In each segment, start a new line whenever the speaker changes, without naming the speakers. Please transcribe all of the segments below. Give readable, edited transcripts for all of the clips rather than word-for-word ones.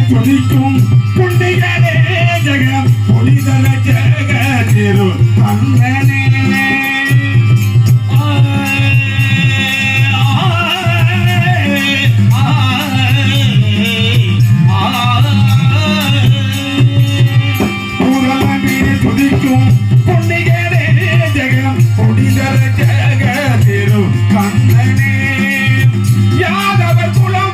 துதிக்கும் புண்டிகளே ஜெகம் பொலிதர ஜெகதிரு கண்ணனே துதிக்கும் புண்டிகளே ஜெகம் பொலிதர ஜெகதிரு கண்ணனே யாதவர் குலம்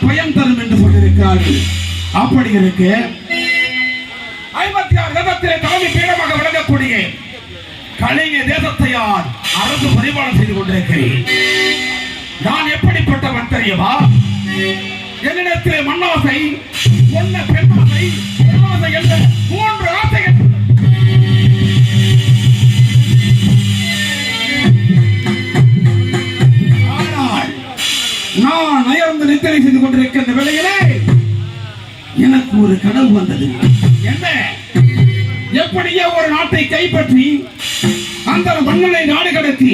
பயன் தரும் என்று சொல்லியிருக்கிறார்கள். அப்படி இருக்கு 56 தேசத்திலே தலைமை பீடமாக விளங்கக்கூடிய கலிங்க தேசத்தை அரசு பரிபாலனை செய்து கொண்டிருக்கிறேன். நான் எப்படிப்பட்டவன் தெரியுமா? என்னிடத்திலே மண்ணாசை, பொன்ன பெண்ணாசை, பொன்னாசை என்ற 3 ஆசைகள். நான் அயர்ந்து நித்திரை செய்து கொண்டிருக்கின்ற வேளையிலே எனக்கு ஒரு கனவு வந்தது. என்ன? எப்படியே ஒரு நாட்டை கைப்பற்றி அந்த மன்னனை நாடு கடத்தி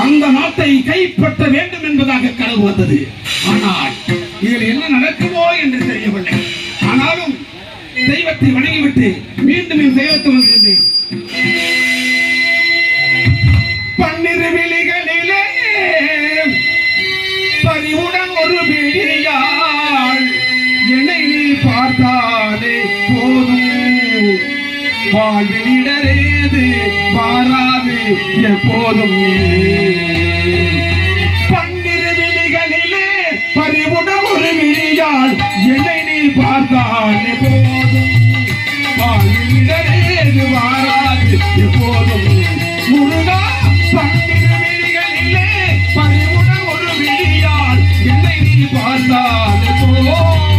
அந்த நாட்டை கைப்பற்ற வேண்டும் என்பதாக கனவு வந்தது. ஆனால் இதில் என்ன நடக்குமோ என்று தெரியவில்லை. ஆனாலும் தெய்வத்தை வணங்கிவிட்டு மீண்டும் என் தெய்வத்தை வந்திருந்தேன். பன்னிரு விழிகளிலே பரிவுடன் ஒரு விழியாள் என்னை நீ பார்த்தாலே போதும், வாழ்வினிடரேது மாறாது எப்போதும். பன்னிரு விழிகளிலே பரிவுடன் ஒரு விழியாள் என்னை நீ பார்த்தாலே போதும், வாழ்வினிடரேது மாறாது எப்போதும். முருகா பன்னிரு விழிகளிலே பரிவுடன் ஒரு விழியாள் என்னை நீ பார்த்தாலே போதும்.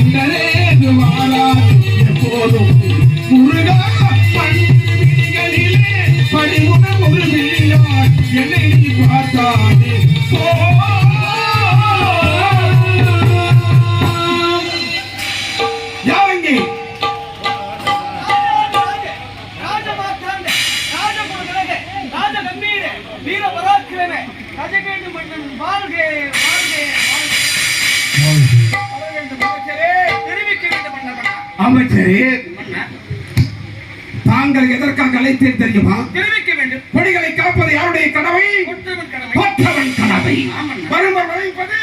இந்தரேது வாராது எப்போதும் முருகா பணிகளிலே பணிவுடன் ஒரு விழியாய் என்னை நீ பார்த்தாதே யாருங்கே அமைச்சரே, தாங்கள் எதற்காக அழைத்தேன் தெரியுமா?
தெரிவிக்க வேண்டும்.
கொடிகளை காப்பது யாருடைய கடமை? கொற்றவன் கடமை. வருவர் வளைப்பது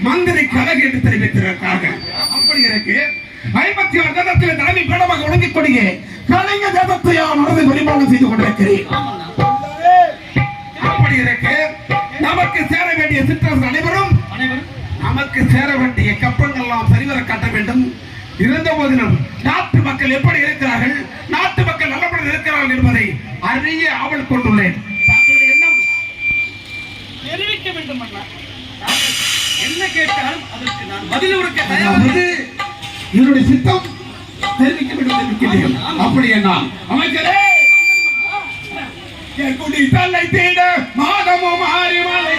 மந்திரி கழகு என்று தெரிவித்திருக்கிறார்கள். அப்படி இருக்கு 56 தேசத்தில் தலைமை பீடமாக ஒழுங்கிக் கொடியே கலைஞர் தேசத்தை நடந்து பரிமாணம் செய்து கொண்டிருக்கிறேன். அப்படி இருக்கு நமக்கு சேர வேண்டிய சிற்றரசு அனைவரும் நமக்கு சேர வேண்டிய கப்பங்கள் எல்லாம் சரிவர காட்ட வேண்டும். இருந்த போதிலும் நாட்டு மக்கள் எப்படி இருக்கிறார்கள், நாட்டு மக்கள் நல்லபடி இருக்கிறார்கள் என்பதை அறிய ஆவல் கொண்டுள்ளேன். தாங்களுடைய எண்ணம்
தெரிவிக்க வேண்டும். என்ன கேட்டாலும் அதற்கு நான் பதில் கொடுக்க தயாராக
என்னுடைய சித்தம் தெரிவிக்க வேண்டும் தெரிவிக்கிறேன். அப்படி என்ன அமைச்சரே, குடி தலை தீட மாதமும் ஆறிமலை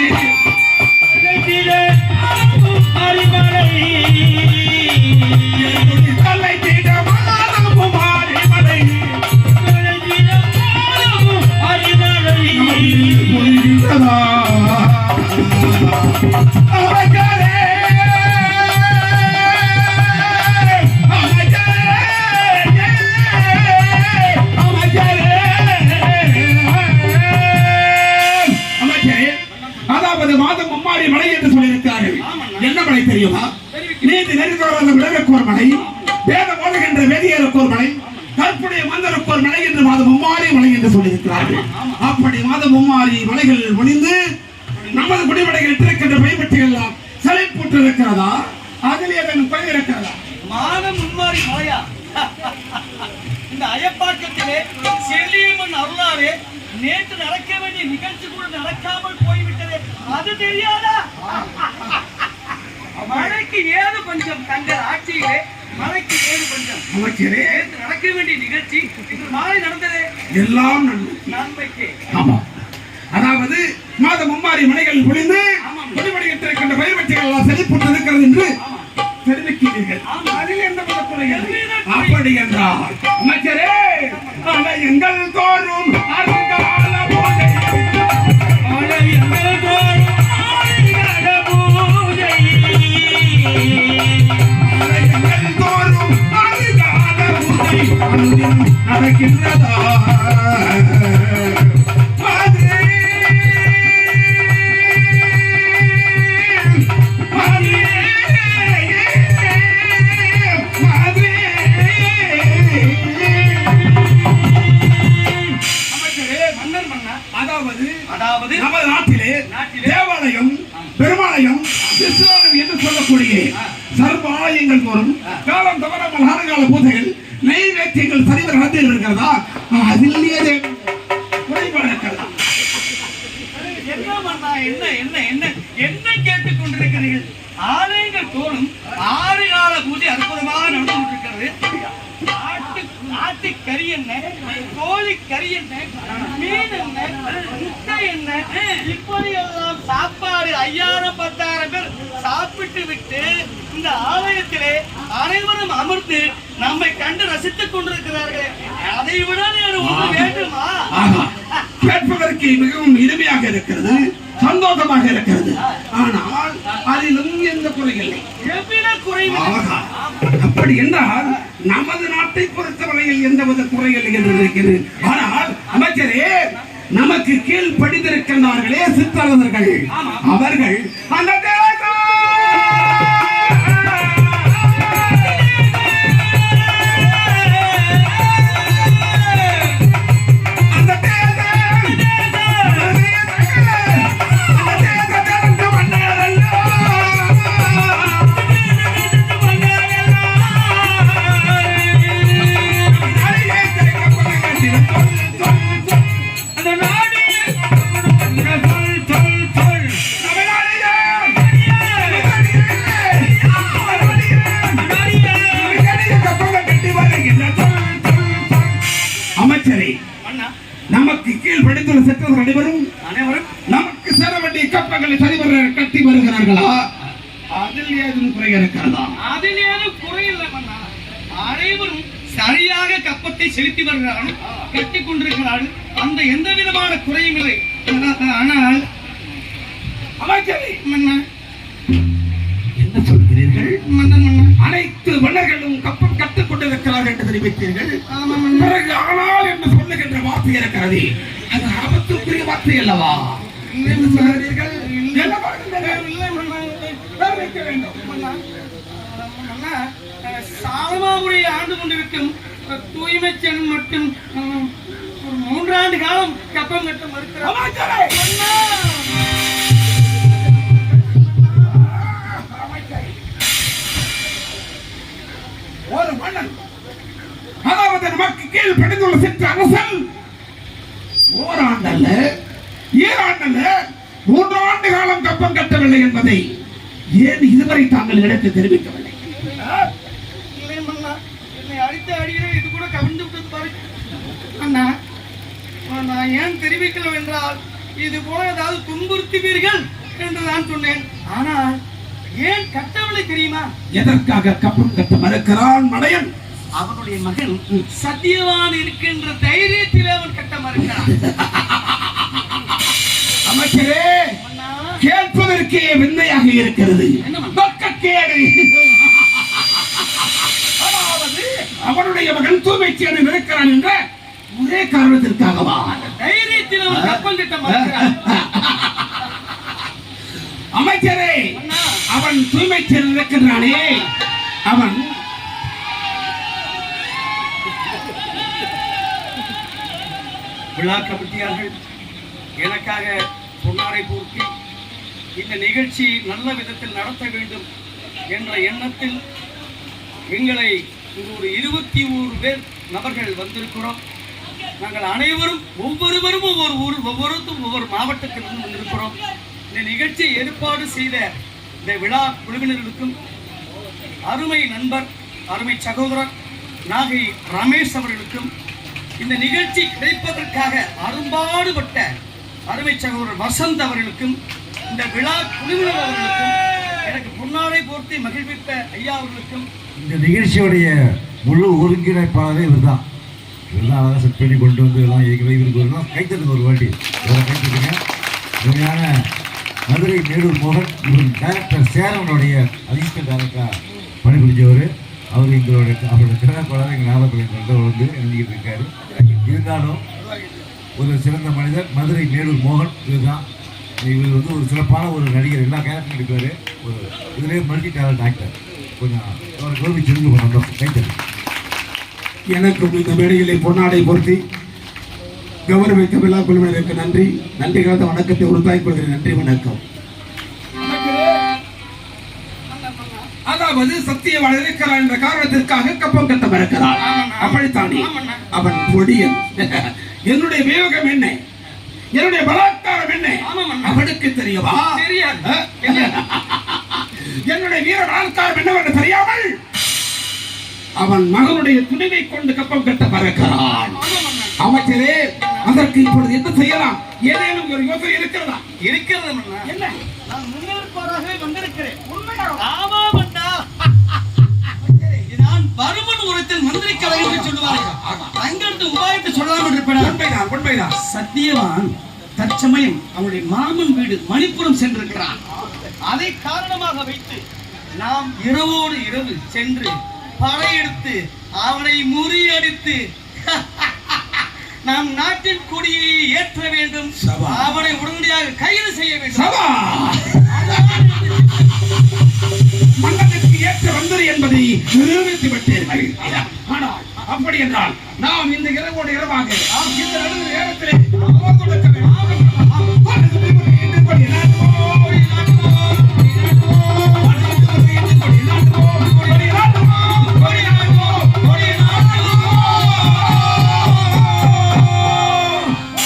தலை தீட மாதமும் ஆறிமலை புரிகிறதா அமைச்சரே? மாதம் மும்மாரி மலை என்று சொல்லியிருக்கிறார்கள். என்ன மலை தெரியுமா? நீதி நெறிதோறும் விளைவுக்கு ஒரு மலை, வேதம் ஓதுகின்ற வேதியருக்கு ஒரு மலை, கற்புடைய மந்தருக்கு ஒரு மலை என்று மாதம் மும்மாரி மலை என்று சொல்லியிருக்கிறார்கள். அப்படி மாதம் மும்மாரி மலைகள் ஒளிந்து நமது குடிமலைகள் இருக்கின்ற பயன்பற்றிகள் எல்லாம் செழிப்புற்று இருக்கிறதா? அதில் ஏதேனும் குறை இருக்கிறதா?
மாதம் மும்மாரி மலையா? இந்த அயப்பாக்கத்திலே செல்லியம்மன் அருளாரே நேற்று நடக்க வேண்டிய நிகழ்ச்சி கூட நடக்காமல் போய்விட்டது. அது தெரியாதா? மழைக்கு ஏது பஞ்சம் தங்கள் ஆட்சியிலே, மழைக்கு ஏது பஞ்சம்.
அமைச்சரே,
நடக்க வேண்டிய நிகழ்ச்சி இன்று மாலை நடந்ததே
எல்லாம்
நன்மைக்கு.
ஆமா, அதாவது மாதம் மும்மாரி மலைகள் பொழிந்து குடிமலையில் இருக்கின்ற பயிர்வற்றிகள் எல்லாம் செழிப்புற்று இருக்கிறது என்று தெரிவிக்கிறீர்கள். அதில் எந்த குறை? அப்படி என்றால் அமைச்சரே, எங்கள் தோறும் அருங்கால போதை நடக்கின்றதா? அதாவது நமது நாட்டிலே தேவாலயம், பெருமாலயம், விஸ்வநாதம் என்று சொல்லக்கூடிய சர்வ ஆலயங்கள் தோறும் காலம் தவறாமல் ஆறுகால பூஜைகள், நைவேத்தியங்கள் சரிவர நடத்தி இருக்கிறதா? அதில் குறைபாடு இருக்கிறதா?
என்ன கேட்டுக் கொண்டிருக்கிறீர்கள்? ஆலயங்கள் தோறும் 6 கால பூஜை அற்புதமாக நடந்து கொண்டிருக்கிறது. ஆட்டு கறி என்ன, கோழி கறி என்ன, மீன் என்ன, முட்டை என்ன, இப்படி எல்லாம் சாப்பாடு 5000 10,000 பேர் சாப்பிட்டு விட்டு இந்த ஆலயத்திலே அனைவரும் அமர்ந்து நம்மை கண்டு ரசித்துக் கொண்டிருக்கிறார்கள். அதை விட ஒன்று வேண்டுமா?
கேட்பதற்கு மிகவும் இனிமையாக இருக்கிறது, சந்தோஷமாக இருக்கிறது. ஆனால் அதிலும் எந்த குறையில்லை. அப்படி என்றால் நமது நாட்டை பொறுத்தவரையில் எந்தவித குறைகள் என்று இருக்கிறது. ஆனால் அமைச்சரே, நமக்கு கீழ் படித்திருக்கின்றார்களே சிற்றரசர்கள், அவர்கள் அந்த சேர வேண்டிய கப்பங்களை சரிவர கட்டி வருகிறார்களா? அதில் ஏதும் குறை இருக்கிறதா?
அதில் ஏதும் குறையில்லை மன்னா. அனைவரும் சரியாக கப்பத்தை செலுத்தி வருகிறார்கள், கட்டி கொண்டிருக்கிறார்கள். அந்த எந்த விதமான குறையும் இல்லை. ஆனால்
அமைச்சரே,
மன்னா,
என்ன சொல்கிறீர்கள்?
மன்னன் மன்னா,
அனைத்து மன்னர்களும் கப்பம் கட்டுக் கொண்டிருக்கிறார்கள் என்று தெரிவித்தீர்கள்.
ஆமா மன்னா.
பிறகு ஆனால் என்று சொல்லுகின்ற வார்த்தை இருக்கிறது, அது ஆபத்துக்குரிய வார்த்தை அல்லவா? என்று சொல்கிறீர்கள். என்ன பண்ணுகிறீர்கள்?
இல்லை மன்னா, இல்லை.
வைக்க வேண்டும்.
மன்னா, மன்னா, சாலமாபுரியை ஆண்டு கொண்டிருக்கும் தூய்மை சென் மட்டும் ஒரு 3 ஆண்டு காலம் கப்பம் கட்ட மறுக்கிறார்.
அமைச்சரே!
மன்னா,
ஒரு மன்னன், அதாவது நமக்கு கீழ் பணிந்துள்ள சிற்ற அரசன் ஓராண்டல்ல 7 ஆண்டல்ல 3 ஆண்டு காலம் கப்பம் கட்டவில்லை என்பதை ஏன் இதுவரை தாங்கள் எடுத்து தெரிவிக்கவில்லை?
இல்லை மன்னா, என்னை அடித்த அடியிலே இது கூட கவிழ்ந்து விட்டது பாரு. அண்ணா, நான் ஏன் தெரிவிக்கல என்றால் இது போல ஏதாவது துன்புறுத்துவீர்கள் என்று நான் சொன்னேன். ஆனால் ஏன் கட்டவில்லை தெரியுமா?
எதற்காக கப்பம் கட்ட மறுக்கிறான் மடையன்?
அவனுடைய மகன் சத்தியவான் இருக்கின்ற தைரியத்தில் அவன் கட்ட மறுக்கிறான்.
அமைச்சரே,
அண்ணா,
கேட்பதற்கே விந்தையாக இருக்கிறது.
என்ன மன்னா?
பக்கக்கேடு. அதாவது அவனுடைய மகன் தூய்மைச்சேனை இருக்கிறான் என்ற ஒரே காரணத்திற்காகவா?
தைரியத்தில் அவன் கப்பம் கட்ட மறுக்கிறான்.
அமைச்சரே,
அண்ணா,
அவன் தூய்மைச்சேன் இருக்கின்றானே, அவன்
விழா கமிட்டியார்கள் எனக்காக பொன்னாடை போர்த்தி இந்த நிகழ்ச்சி நல்ல விதத்தில் நடத்த வேண்டும் என்ற எண்ணத்தில் எங்களை இங்கு ஒரு 21 பேர் நபர்கள் வந்திருக்கிறோம். நாங்கள் அனைவரும் ஒவ்வொருவரும் ஒவ்வொரு ஊர், ஒவ்வொருத்தரும் ஒவ்வொரு மாவட்டத்திலிருந்து வந்திருக்கிறோம். இந்த நிகழ்ச்சியை ஏற்பாடு செய்த இந்த விழா குழுவினர்களுக்கும் அருமை நண்பர், அருமை சகோதரர் நாகை ரமேஷ் அவர்களுக்கும், இந்த நிகழ்ச்சி கிடைப்பதற்காக அரும்பாடுபட்ட அருமை சகோதரர் வசந்த் அவர்களுக்கும், இந்த விழா குழுவினர் அவர்களுக்கும், எனக்கு பொன்னாடை போர்த்தி மகிழ்வித்த ஐயா அவர்களுக்கும்,
இந்த நிகழ்ச்சியுடைய முழு ஒருங்கிணைப்பாளரே இவர்தான். இவர்தான் அழகாக செட் பண்ணி கொண்டு வந்து எல்லாம் இவருக்கு ஒரு கைத்தட்டுங்க, ஒரு வாட்டி இவரை கைத்தட்டுங்க. உண்மையான மதுரை மேடூர் மோகன், இவர் டைரக்டர் சேரனுடைய அதிர்ஷ்ட டைரக்டராக பணிபுரிஞ்சவர். அவர் எங்களுடைய அவரோட திறனாளர் எங்கள் நாகப்பள்ளி வந்து எழுதிக்கிட்டு இருக்காரு. இருந்தாலும் ஒரு சிறந்த மனிதர் மதுரை மேடூர் மோகன் இதுதான். இவர் வந்து ஒரு சிறப்பான ஒரு நடிகர், எல்லா கேரக்டரும் எடுப்பார். ஒரு இதுலேயே மல்டி டேலண்ட் ஆக்டர். கொஞ்சம் அவரை கௌரவி செஞ்சு பண்ணோம். கைத்தறி
எனக்கும் இந்த மேடையிலே பொன்னாடை பொருத்தி கௌரவிக்க விழா குழுவினருக்கு நன்றி. நன்றி கலந்த வணக்கத்தை உறுத்தாய் கொள்கிறேன். நன்றி, வணக்கம். அதாவது சத்தியவான் இருக்கிறான் என்ற காரணத்திற்காக கப்பம் கட்ட மறுக்கிறான். அப்படித்தானே? அவன் பொடியன். என்னுடைய வியோகம் என்ன, என்னுடைய பலாத்காரம் என்ன அவனுக்கு தெரியுமா?
தெரியாது.
என்னுடைய வீர பலாத்காரம் என்னவென்று தெரியாமல் அவன் மகனுடைய துணிவை கொண்டு கப்பம் கட்ட மறுக்கிறான். அமைச்சரே, அதற்கு இப்பொழுது என்ன செய்யலாம்? ஏதேனும் ஒரு யோசனை இருக்கிறதா?
இருக்கிறது மன்னா.
என்ன?
நான் முன்னேற்பாடாகவே வந்திருக்கிறேன். ஆமா மன்னா. நான் வருமன் உரத்தில் மந்திரி கலை என்று சொல்லுவார்கள். அங்கிருந்து உபாயத்தை சொல்லாமல் இருப்பேன்.
உண்மைதான், உண்மைதான்.
சத்தியவான் தற்சமயம் அவனுடைய மாமன் வீடு மணிப்புரம் சென்றிருக்கிறான். அதை காரணமாக வைத்து நாம் இரவோடு இரவு சென்று படையெடுத்து அவனை முறியடித்து நாம் நாட்டின் கொடியை ஏற்ற வேண்டும். அவனை உடனடியாக கைது செய்ய வேண்டும்.
மன்னனுக்கு ஏற்ற மந்திரி என்பதை நிரூபித்து விட்டீர்கள். ஆனால் அப்படி என்றால் நாம் இந்த இரவோடு இரவாக இந்த நடுவு நேரத்திலே